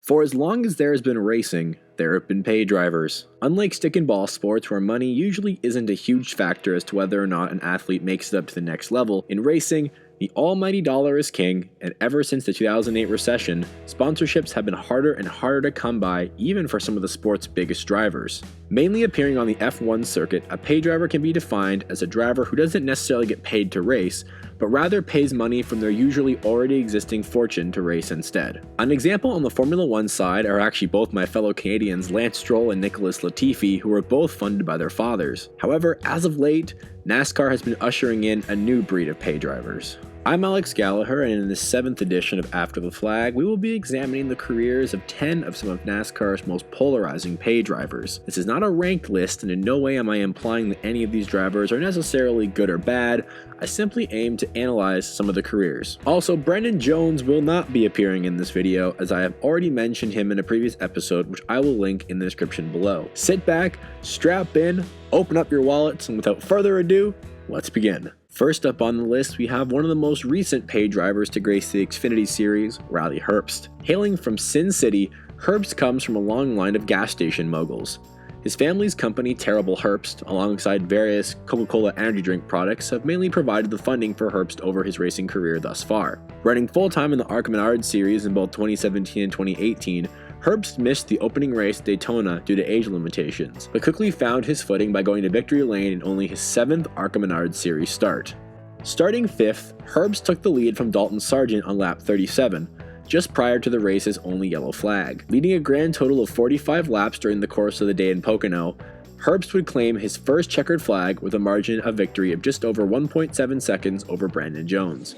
For as long as there has been racing, there have been pay drivers. Unlike stick and ball sports where money usually isn't a huge factor as to whether or not an athlete makes it up to the next level, in racing, the almighty dollar is king, and ever since the 2008 recession, sponsorships have been harder and harder to come by even for some of the sport's biggest drivers. Mainly appearing on the F1 circuit, a pay driver can be defined as a driver who doesn't necessarily get paid to race, but rather pays money from their usually already existing fortune to race instead. An example on the Formula 1 side are actually both my fellow Canadians Lance Stroll and Nicholas Latifi, who are both funded by their fathers. However, as of late, NASCAR has been ushering in a new breed of pay drivers. I'm Alex Gallagher, and in the 7th edition of After the Flag, we will be examining the careers of 10 of some of NASCAR's most polarizing pay drivers. This is not a ranked list, and in no way am I implying that any of these drivers are necessarily good or bad. I simply aim to analyze some of the careers. Also, Brendan Jones will not be appearing in this video, as I have already mentioned him in a previous episode, which I will link in the description below. Sit back, strap in, open up your wallets, and without further ado, let's begin. First up on the list, we have one of the most recent pay drivers to grace the Xfinity Series, Riley Herbst. Hailing from Sin City, Herbst comes from a long line of gas station moguls. His family's company, Terrible Herbst, alongside various Coca-Cola energy drink products, have mainly provided the funding for Herbst over his racing career thus far. Running full-time in the ARCA Menards series in both 2017 and 2018, Herbst missed the opening race at Daytona due to age limitations, but quickly found his footing by going to victory lane in only his 7th ARCA Menards series start. Starting 5th, Herbst took the lead from Dalton Sargent on lap 37, just prior to the race's only yellow flag. Leading a grand total of 45 laps during the course of the day in Pocono, Herbst would claim his first checkered flag with a margin of victory of just over 1.7 seconds over Brandon Jones.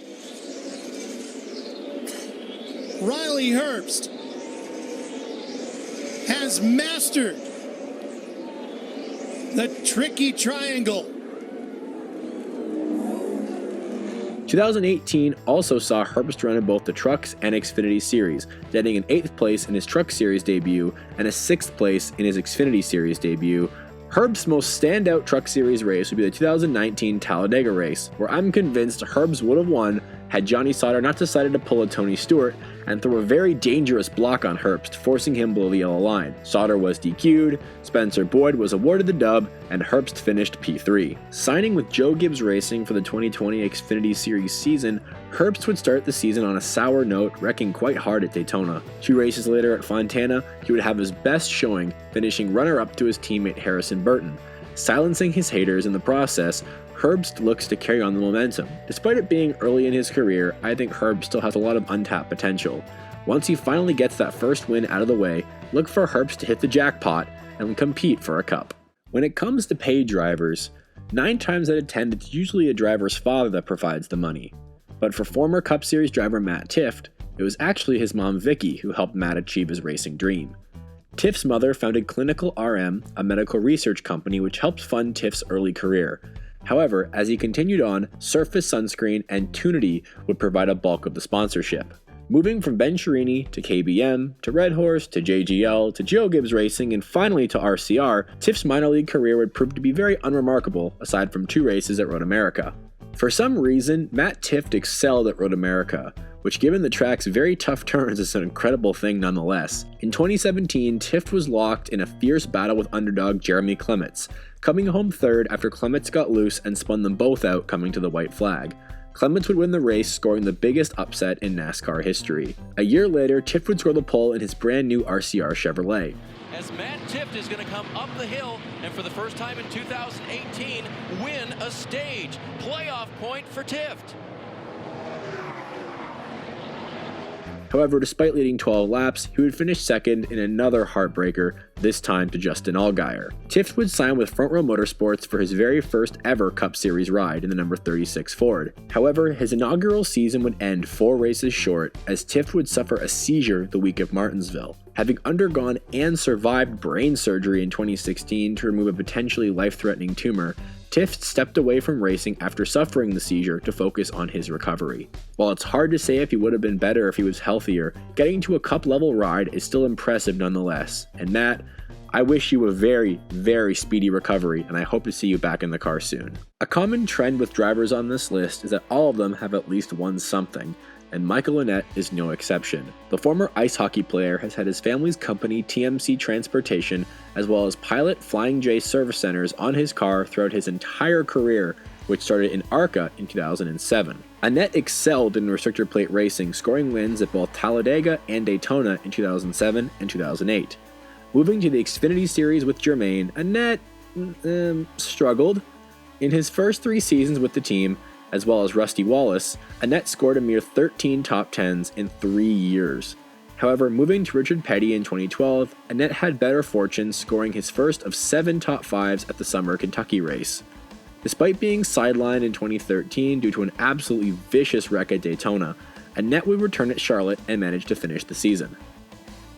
Riley Herbst has mastered the tricky triangle. 2018 also saw Herbst run in both the Trucks and Xfinity Series, getting an 8th place in his Truck Series debut and a 6th place in his Xfinity Series debut. Herbst's most standout Truck Series race would be the 2019 Talladega race, where I'm convinced Herbst would have won had Johnny Sauter not decided to pull a Tony Stewart and throw a very dangerous block on Herbst, forcing him below the yellow line. Sauter was DQ'd, Spencer Boyd was awarded the dub, and Herbst finished P3. Signing with Joe Gibbs Racing for the 2020 Xfinity Series season, Herbst would start the season on a sour note, wrecking quite hard at Daytona. 2 races later at Fontana, he would have his best showing, finishing runner-up to his teammate Harrison Burton. Silencing his haters in the process, Herbst looks to carry on the momentum. Despite it being early in his career, I think Herbst still has a lot of untapped potential. Once he finally gets that first win out of the way, look for Herbst to hit the jackpot and compete for a cup. When it comes to paid drivers, 9 times out of 10 it's usually a driver's father that provides the money. But for former Cup Series driver Matt Tifft, it was actually his mom Vicky who helped Matt achieve his racing dream. Tift's mother founded Clinical RM, a medical research company which helped fund Tift's early career. However, as he continued on, Surface Sunscreen and Tunity would provide a bulk of the sponsorship. Moving from Ben Chirini to KBM, to Red Horse, to JGL, to Joe Gibbs Racing, and finally to RCR, Tift's minor league career would prove to be very unremarkable, aside from 2 races at Road America. For some reason, Matt Tifft excelled at Road America, which given the track's very tough turns is an incredible thing nonetheless. In 2017, Tifft was locked in a fierce battle with underdog Jeremy Clements, coming home 3rd after Clements got loose and spun them both out, coming to the white flag. Clements would win the race, scoring the biggest upset in NASCAR history. A year later, Tifft would score the pole in his brand new RCR Chevrolet. As Matt Tifft is going to come up the hill and for the first time in 2018 win a stage. Playoff point for Tifft. However, despite leading 12 laps, he would finish 2nd in another heartbreaker, this time to Justin Allgaier. Tifft would sign with Front Row Motorsports for his very first ever Cup Series ride in the number 36 Ford. However, his inaugural season would end 4 races short, as Tifft would suffer a seizure the week of Martinsville. Having undergone and survived brain surgery in 2016 to remove a potentially life-threatening tumor, Tifft stepped away from racing after suffering the seizure to focus on his recovery. While it's hard to say if he would have been better if he was healthier, getting to a cup-level ride is still impressive nonetheless. And Matt, I wish you a very, very speedy recovery, and I hope to see you back in the car soon. A common trend with drivers on this list is that all of them have at least won something. and Michael Annett is no exception. The former ice hockey player has had his family's company TMC Transportation as well as Pilot Flying J service centers on his car throughout his entire career, which started in ARCA in 2007. Annett excelled in restrictor plate racing, scoring wins at both Talladega and Daytona in 2007 and 2008. Moving to the Xfinity Series with Germain, Annett struggled. In his first 3 seasons with the team, as well as Rusty Wallace, Annett scored a mere 13 top 10s in 3 years. However, moving to Richard Petty in 2012, Annett had better fortune, scoring his first of 7 top 5s at the Summer Kentucky race. Despite being sidelined in 2013 due to an absolutely vicious wreck at Daytona, Annett would return at Charlotte and manage to finish the season.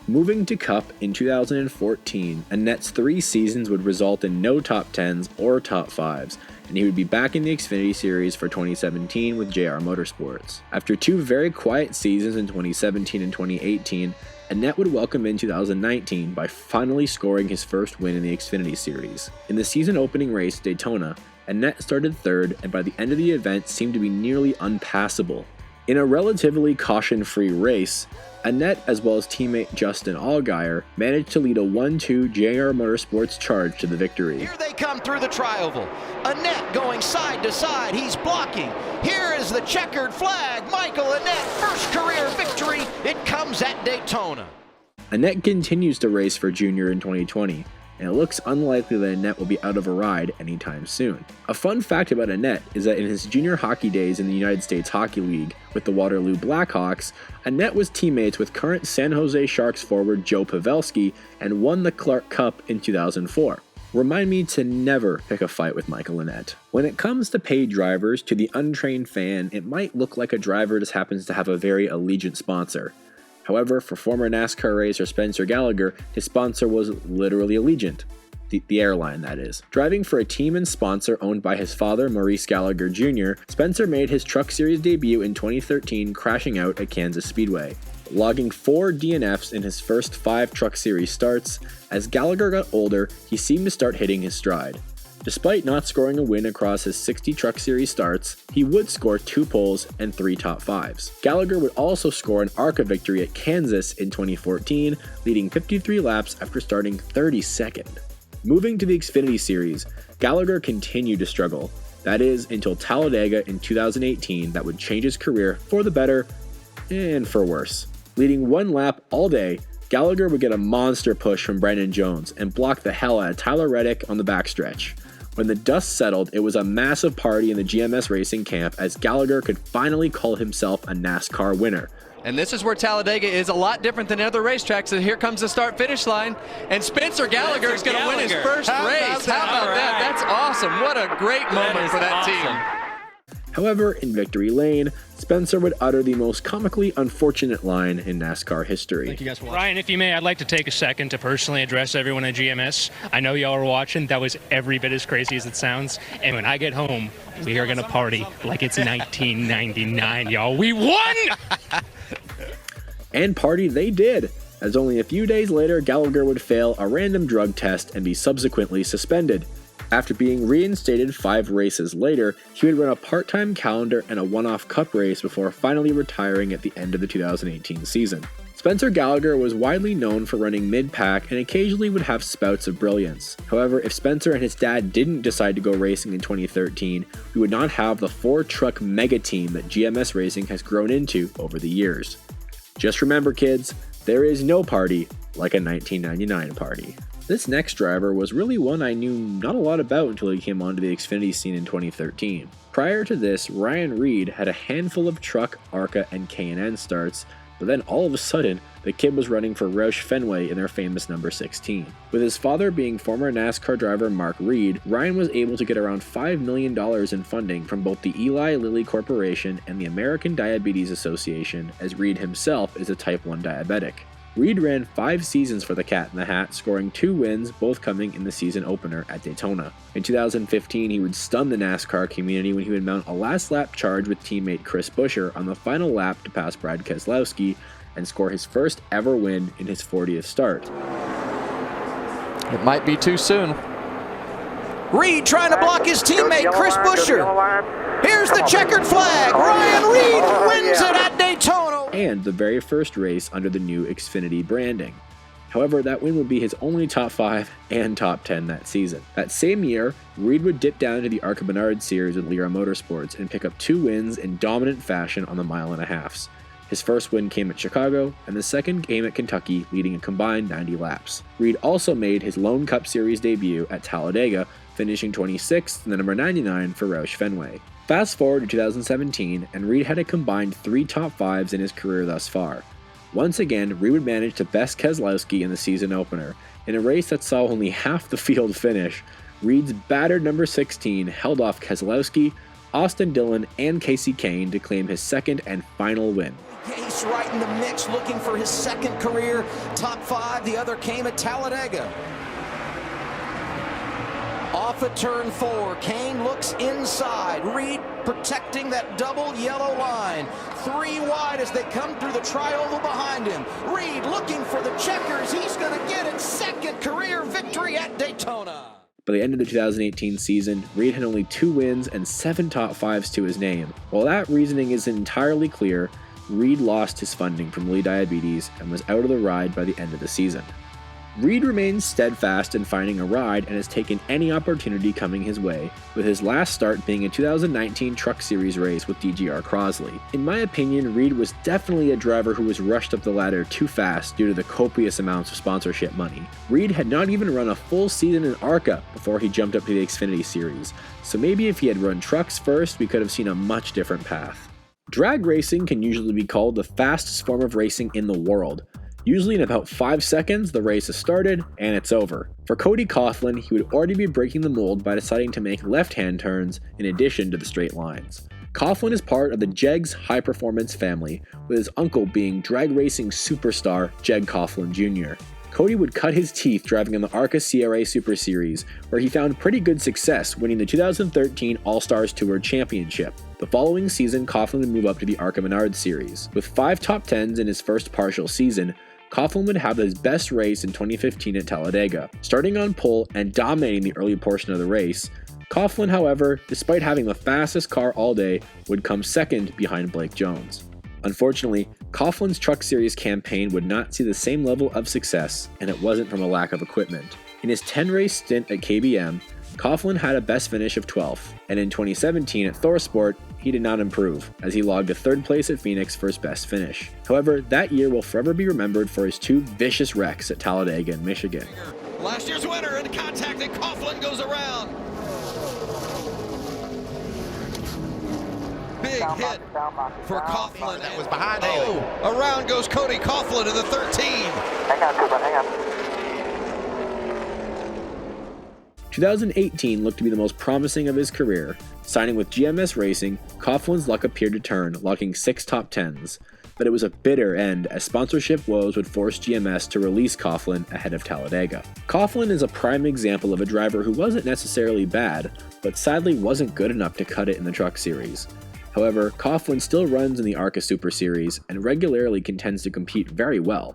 Moving to Cup in 2014, Annett's 3 seasons would result in no top 10s or top 5s, and he would be back in the Xfinity Series for 2017 with JR Motorsports. After 2 very quiet seasons in 2017 and 2018, Annett would welcome in 2019 by finally scoring his first win in the Xfinity Series. In the season opening race, Daytona, Annett started 3rd and by the end of the event seemed to be nearly unpassable. In a relatively caution-free race, Annett, as well as teammate Justin Allgaier, managed to lead a 1-2 JR Motorsports charge to the victory. Here they come through the tri-oval. Annett going side to side. He's blocking. Here is the checkered flag. Michael Annett, first career victory. It comes at Daytona. Annett continues to race for Junior in 2020, and it looks unlikely that Annett will be out of a ride anytime soon. A fun fact about Annett is that in his junior hockey days in the United States Hockey League with the Waterloo Blackhawks, Annett was teammates with current San Jose Sharks forward Joe Pavelski and won the Clark Cup in 2004. Remind me to never pick a fight with Michael Annett. When it comes to paid drivers, to the untrained fan, it might look like a driver just happens to have a very allegiant sponsor. However, for former NASCAR racer Spencer Gallagher, his sponsor was literally Allegiant. The airline, that is. Driving for a team and sponsor owned by his father, Maurice Gallagher Jr., Spencer made his Truck Series debut in 2013, crashing out at Kansas Speedway. Logging 4 DNFs in his first 5 Truck Series starts, as Gallagher got older, he seemed to start hitting his stride. Despite not scoring a win across his 60 Truck Series starts, he would score 2 poles and 3 top 5s. Gallagher would also score an ARCA victory at Kansas in 2014, leading 53 laps after starting 32nd. Moving to the Xfinity Series, Gallagher continued to struggle. That is, until Talladega in 2018 that would change his career for the better and for worse. Leading 1 lap all day, Gallagher would get a monster push from Brandon Jones and block the hell out of Tyler Reddick on the backstretch. When the dust settled, it was a massive party in the GMS racing camp as Gallagher could finally call himself a NASCAR winner. And this is where Talladega is a lot different than other racetracks. So here comes the start-finish line, and Spencer Gallagher is going to win his first race. How about that? That's awesome. What a great moment for that team. However, in Victory Lane, Spencer would utter the most comically unfortunate line in NASCAR history. Thank you guys for watching. Ryan, if you may, I'd like to take a second to personally address everyone at GMS. I know y'all are watching. That was every bit as crazy as it sounds. And when I get home, we are going to party like it's 1999, y'all. We won! And party they did, as only a few days later Gallagher would fail a random drug test and be subsequently suspended. After being reinstated 5 races later, he would run a part-time calendar and a one-off cup race before finally retiring at the end of the 2018 season. Spencer Gallagher was widely known for running mid-pack and occasionally would have spouts of brilliance. However, if Spencer and his dad didn't decide to go racing in 2013, we would not have the 4-truck mega team that GMS Racing has grown into over the years. Just remember, kids, there is no party like a 1999 party. This next driver was really one I knew not a lot about until he came onto the Xfinity scene in 2013. Prior to this, Ryan Reed had a handful of truck, ARCA, and K&N starts, but then all of a sudden, the kid was running for Roush Fenway in their famous number 16. With his father being former NASCAR driver Mark Reed, Ryan was able to get around $5 million in funding from both the Eli Lilly Corporation and the American Diabetes Association, as Reed himself is a type 1 diabetic. Reed ran 5 seasons for the Cat in the Hat, scoring 2 wins, both coming in the season opener at Daytona. In 2015, he would stun the NASCAR community when he would mount a last-lap charge with teammate Chris Buescher on the final lap to pass Brad Keselowski and score his first ever win in his 40th start. It might be too soon. Reed trying to block his teammate Chris Buescher. Here's the checkered flag. Ryan Reed wins it at Daytona. and the very first race under the new Xfinity branding. However, that win would be his only top 5 and top 10 that season. That same year, Reed would dip down to the ARCA Menard series with Lira Motorsports and pick up 2 wins in dominant fashion on the mile and a halves. His first win came at Chicago, and the second came at Kentucky, leading a combined 90 laps. Reed also made his lone Cup Series debut at Talladega, finishing 26th and the number 99 for Roush Fenway. Fast forward to 2017, and Reed had a combined 3 top 5s in his career thus far. Once again, Reed would manage to best Keselowski in the season opener. In a race that saw only half the field finish, Reed's battered number 16 held off Keselowski, Austin Dillon, and Kasey Kahne to claim his second and final win. Case right in the mix, looking for his second career top 5. The other came at Talladega. Off at turn 4, Kahne looks inside. Reed protecting that double yellow line. 3 wide as they come through the tri-oval behind him. Reed looking for the checkers. He's going to get his second career victory at Daytona. By the end of the 2018 season, Reed had only 2 wins and 7 top 5s to his name. While that reasoning isn't entirely clear, Reed lost his funding from Lee diabetes and was out of the ride by the end of the season. Reed remains steadfast in finding a ride and has taken any opportunity coming his way, with his last start being a 2019 Truck Series race with DGR Crosley. In my opinion, Reed was definitely a driver who was rushed up the ladder too fast due to the copious amounts of sponsorship money. Reed had not even run a full season in ARCA before he jumped up to the Xfinity Series, so maybe if he had run trucks first, we could have seen a much different path. Drag racing can usually be called the fastest form of racing in the world. Usually in about 5 seconds, the race is started and it's over. For Cody Coughlin, he would already be breaking the mold by deciding to make left-hand turns in addition to the straight lines. Coughlin is part of the Jegs High Performance family, with his uncle being drag racing superstar Jeg Coughlin Jr. Cody would cut his teeth driving on the ARCA CRA Super Series, where he found pretty good success, winning the 2013 All-Stars Tour Championship. The following season, Coughlin would move up to the ARCA Menard Series. With 5 top 10s in his first partial season, Coughlin would have his best race in 2015 at Talladega. Starting on pole and dominating the early portion of the race, Coughlin, however, despite having the fastest car all day, would come second behind Blake Jones. Unfortunately, Coughlin's Truck Series campaign would not see the same level of success, and it wasn't from a lack of equipment. In his 10-race stint at KBM, Coughlin had a best finish of 12th, and in 2017 at ThorSport, he did not improve, as he logged a 3rd place at Phoenix for his best finish. However, that year will forever be remembered for his 2 vicious wrecks at Talladega and Michigan. Last year's winner in contact, and Coughlin goes around. Big hit for Coughlin. That was behind Dailey. Around goes Cody Coughlin in the 13. Hang on, Cooper, hang on. 2018 looked to be the most promising of his career. Signing with GMS Racing, Coughlin's luck appeared to turn, logging 6 top 10s. But it was a bitter end, as sponsorship woes would force GMS to release Coughlin ahead of Talladega. Coughlin is a prime example of a driver who wasn't necessarily bad, but sadly wasn't good enough to cut it in the Truck Series. However, Coughlin still runs in the ARCA Super Series and regularly contends to compete very well.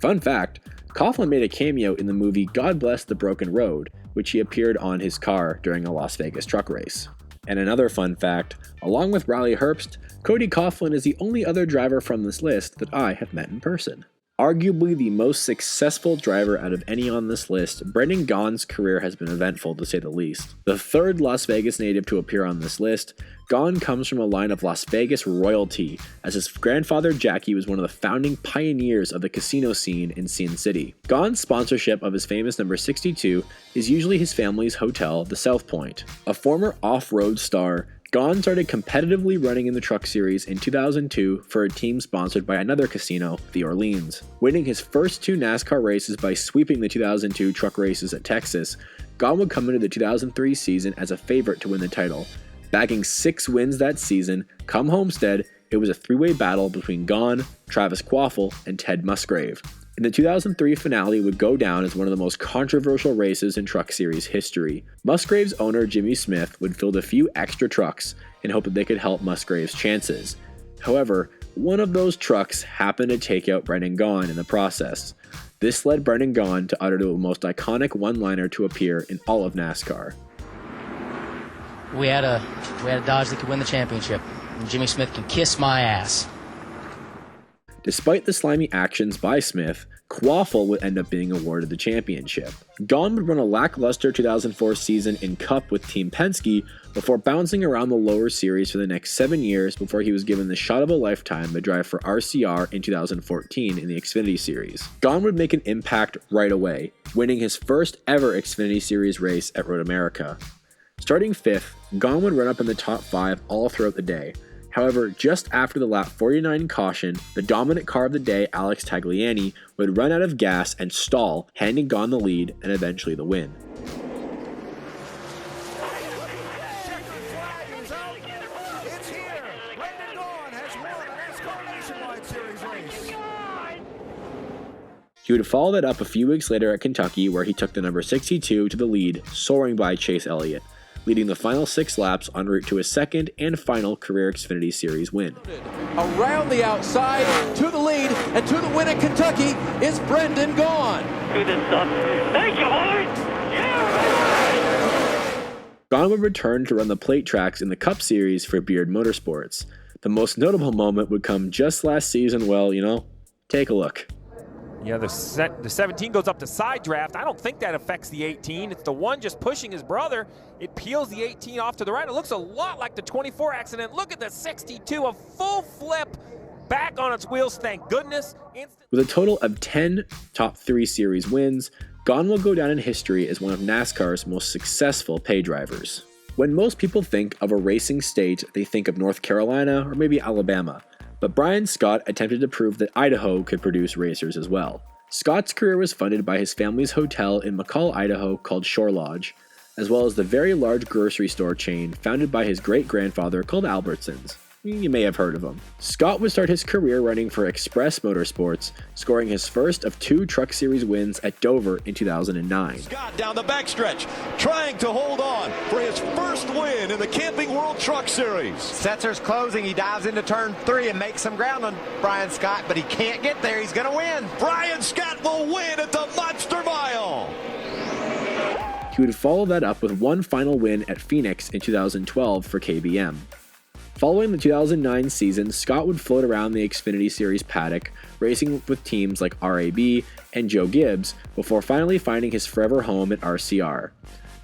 Fun fact, Coughlin made a cameo in the movie God Bless the Broken Road, which he appeared on his car during a Las Vegas truck race. And another fun fact, along with Riley Herbst, Cody Coughlin is the only other driver from this list that I have met in person. Arguably the most successful driver out of any on this list, Brendan Gaughan's career has been eventful to say the least. The 3rd Las Vegas native to appear on this list, Gaughan comes from a line of Las Vegas royalty, as his grandfather Jackie was one of the founding pioneers of the casino scene in Sin City. Gaughan's sponsorship of his famous number 62 is usually his family's hotel, the South Point. A former off-road star, Gaughan started competitively running in the Truck Series in 2002 for a team sponsored by another casino, the Orleans. Winning his first 2 NASCAR races by sweeping the 2002 truck races at Texas, Gaughan would come into the 2003 season as a favorite to win the title. Bagging 6 wins that season, come Homestead, it was a 3-way battle between Gaughan, Travis Quaffle, and Ted Musgrave. And the 2003 finale would go down as one of the most controversial races in Truck Series history. Musgrave's owner Jimmy Smith would field a few extra trucks in hope that they could help Musgrave's chances. However, one of those trucks happened to take out Brendan Gaughan in the process. This led Brendan Gaughan to utter the most iconic one-liner to appear in all of NASCAR. We had a Dodge that could win the championship, and Jimmy Smith can kiss my ass. Despite the slimy actions by Smith, Coughlin would end up being awarded the championship. Gaughan would run a lackluster 2004 season in Cup with Team Penske before bouncing around the lower series for the next 7 years before he was given the shot of a lifetime to drive for RCR in 2014 in the Xfinity Series. Gaughan would make an impact right away, winning his first ever Xfinity Series race at Road America. Starting 5th, Gaughan would run up in the top 5 all throughout the day. However, just after the lap 49 caution, the dominant car of the day, Alex Tagliani, would run out of gas and stall, handing Gaughan the lead and eventually the win. He would follow that up a few weeks later at Kentucky, where he took the number 62 to the lead, soaring by Chase Elliott, leading the final 6 laps en route to his second and final career Xfinity Series win. Around the outside, to the lead, and to the win at Kentucky is Brendan Gaughan. Do this stuff. Thank you, Lord. Yeah. Gaughan would return to run the plate tracks in the Cup Series for Beard Motorsports. The most notable moment would come just last season. Well, take a look. Yeah, the 17 goes up to side draft. I don't think that affects the 18. It's the one just pushing his brother. It peels the 18 off to the right. It looks a lot like the 24 accident. Look at the 62, a full flip back on its wheels, thank goodness. With a total of 10 top 3 series wins, Gaughan will go down in history as one of NASCAR's most successful pay drivers. When most people think of a racing state, they think of North Carolina or maybe Alabama. But Brian Scott attempted to prove that Idaho could produce racers as well. Scott's career was funded by his family's hotel in McCall, Idaho called Shore Lodge, as well as the very large grocery store chain founded by his great-grandfather called Albertsons. You may have heard of him. Scott would start his career running for Express Motorsports, scoring his first of 2 Truck Series wins at Dover in 2009. Scott down the backstretch, trying to hold on for his first win in the Camping World Truck Series. Setzer's closing. He dives into turn 3 and makes some ground on Brian Scott, but he can't get there. He's going to win. Brian Scott will win at the Monster Mile. He would follow that up with one final win at Phoenix in 2012 for KBM. Following the 2009 season, Scott would float around the Xfinity Series paddock, racing with teams like RAB and Joe Gibbs, before finally finding his forever home at RCR.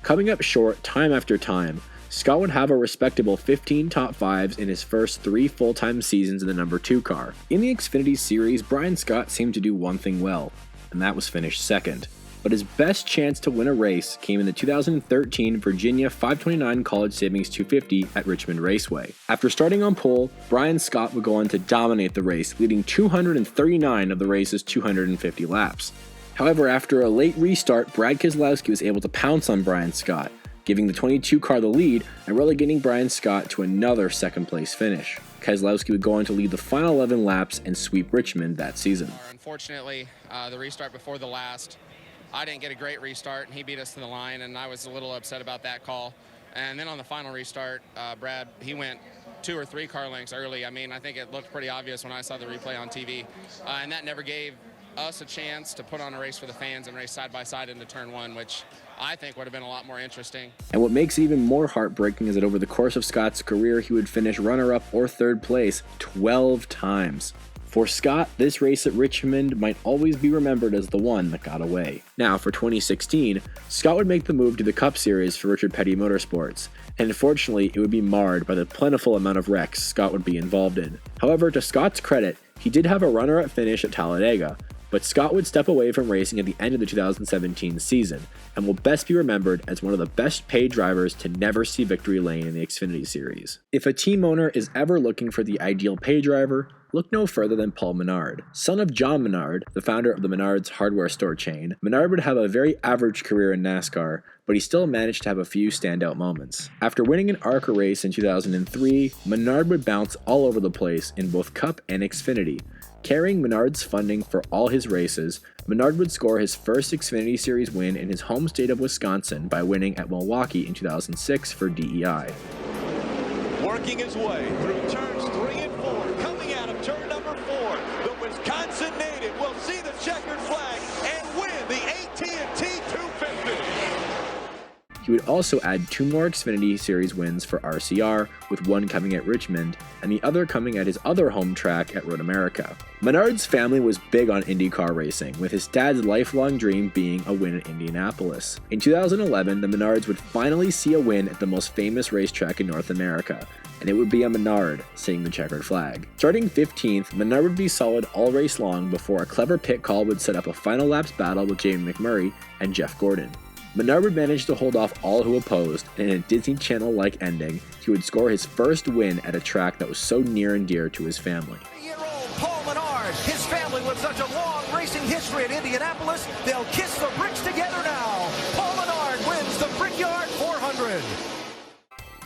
Coming up short time after time, Scott would have a respectable 15 top 5s in his first 3 full-time seasons in the number 2 car. In the Xfinity Series, Brian Scott seemed to do one thing well, and that was finish second. But his best chance to win a race came in the 2013 Virginia 529 College Savings 250 at Richmond Raceway. After starting on pole, Brian Scott would go on to dominate the race, leading 239 of the race's 250 laps. However, after a late restart, Brad Keselowski was able to pounce on Brian Scott, giving the 22 car the lead and relegating Brian Scott to another second-place finish. Keselowski would go on to lead the final 11 laps and sweep Richmond that season. Unfortunately, the restart before the last, I didn't get a great restart, and he beat us to the line, and I was a little upset about that call. And then on the final restart, Brad, he went 2 or 3 car lengths early. I mean, I think it looked pretty obvious when I saw the replay on TV, and that never gave us a chance to put on a race for the fans and race side by side into turn 1, which I think would have been a lot more interesting. And what makes it even more heartbreaking is that over the course of Scott's career, he would finish runner-up or 3rd place 12 times. For Scott, this race at Richmond might always be remembered as the one that got away. Now, for 2016, Scott would make the move to the Cup Series for Richard Petty Motorsports, and unfortunately, it would be marred by the plentiful amount of wrecks Scott would be involved in. However, to Scott's credit, he did have a runner-up finish at Talladega, but Scott would step away from racing at the end of the 2017 season, and will best be remembered as one of the best paid drivers to never see victory lane in the Xfinity Series. If a team owner is ever looking for the ideal pay driver, look no further than Paul Menard. Son of John Menard, the founder of the Menards hardware store chain, Menard would have a very average career in NASCAR, but he still managed to have a few standout moments. After winning an ARCA race in 2003, Menard would bounce all over the place in both Cup and Xfinity. Carrying Menard's funding for all his races, Menard would score his first Xfinity Series win in his home state of Wisconsin by winning at Milwaukee in 2006 for DEI. Working his way through turns 3 and 4, coming out of turn number 4, the Wisconsin native will see the checkered flag and win the AT&T 250. He would also add 2 more Xfinity Series wins for RCR, with one coming at Richmond and the other coming at his other home track at Road America. Menard's family was big on IndyCar racing, with his dad's lifelong dream being a win at Indianapolis. In 2011, the Menards would finally see a win at the most famous racetrack in North America, and it would be a Menard seeing the checkered flag. Starting 15th, Menard would be solid all race long before a clever pit call would set up a final laps battle with Jamie McMurray and Jeff Gordon. Menard would manage to hold off all who opposed, and in a Disney Channel-like ending, he would score his first win at a track that was so near and dear to his family. Paul Menard, his family with such a long racing history at Indianapolis, they'll kiss the bricks together now. Paul Menard wins the Brickyard 400.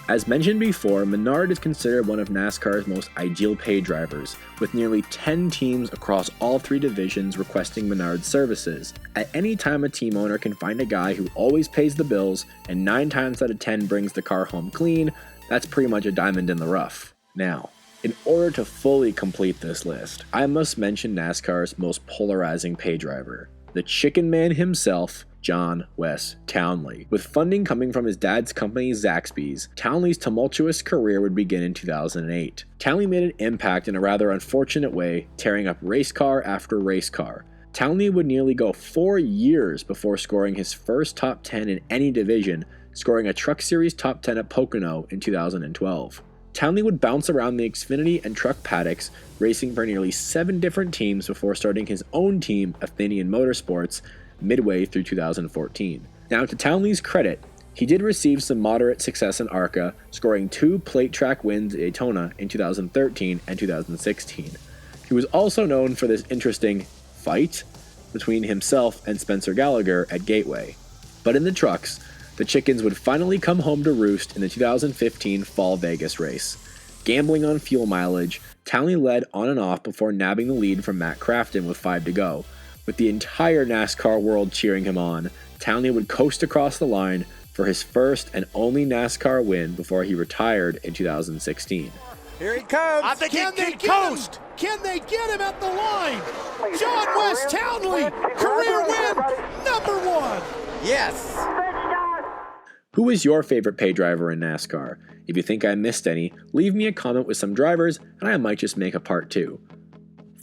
As mentioned before, Menard is considered one of NASCAR's most ideal pay drivers, with nearly 10 teams across all 3 divisions requesting Menard's services. At any time, a team owner can find a guy who always pays the bills and 9 times out of 10 brings the car home clean. That's pretty much a diamond in the rough. Now, in order to fully complete this list, I must mention NASCAR's most polarizing pay driver, the Chicken Man himself, John Wes Townley. With funding coming from his dad's company Zaxby's, Townley's tumultuous career would begin in 2008. Townley made an impact in a rather unfortunate way, tearing up race car after race car. Townley would nearly go 4 years before scoring his first top 10 in any division, scoring a Truck Series top 10 at Pocono in 2012. Townley would bounce around the Xfinity and truck paddocks, racing for nearly 7 different teams before starting his own team, Athenian Motorsports, midway through 2014. Now, to Townley's credit, he did receive some moderate success in ARCA, scoring 2 plate track wins at Daytona in 2013 and 2016. He was also known for this interesting fight between himself and Spencer Gallagher at Gateway. But in the trucks, the chickens would finally come home to roost in the 2015 Fall Vegas race. Gambling on fuel mileage, Townley led on and off before nabbing the lead from Matt Crafton with 5 to go. With the entire NASCAR world cheering him on, Townley would coast across the line for his first and only NASCAR win before he retired in 2016. Here he comes. I think Can they get him at the line? John Wes Townley, career win number 1. Yes. Who is your favorite pay driver in NASCAR? If you think I missed any, leave me a comment with some drivers and I might just make a part 2.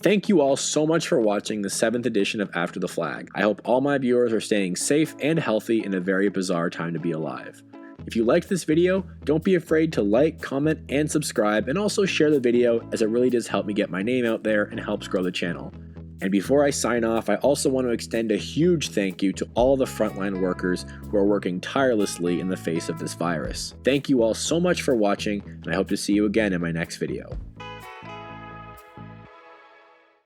Thank you all so much for watching the 7th edition of After the Flag. I hope all my viewers are staying safe and healthy in a very bizarre time to be alive. If you liked this video, don't be afraid to like, comment, and subscribe, and also share the video as it really does help me get my name out there and helps grow the channel. And before I sign off, I also want to extend a huge thank you to all the frontline workers who are working tirelessly in the face of this virus. Thank you all so much for watching, and I hope to see you again in my next video.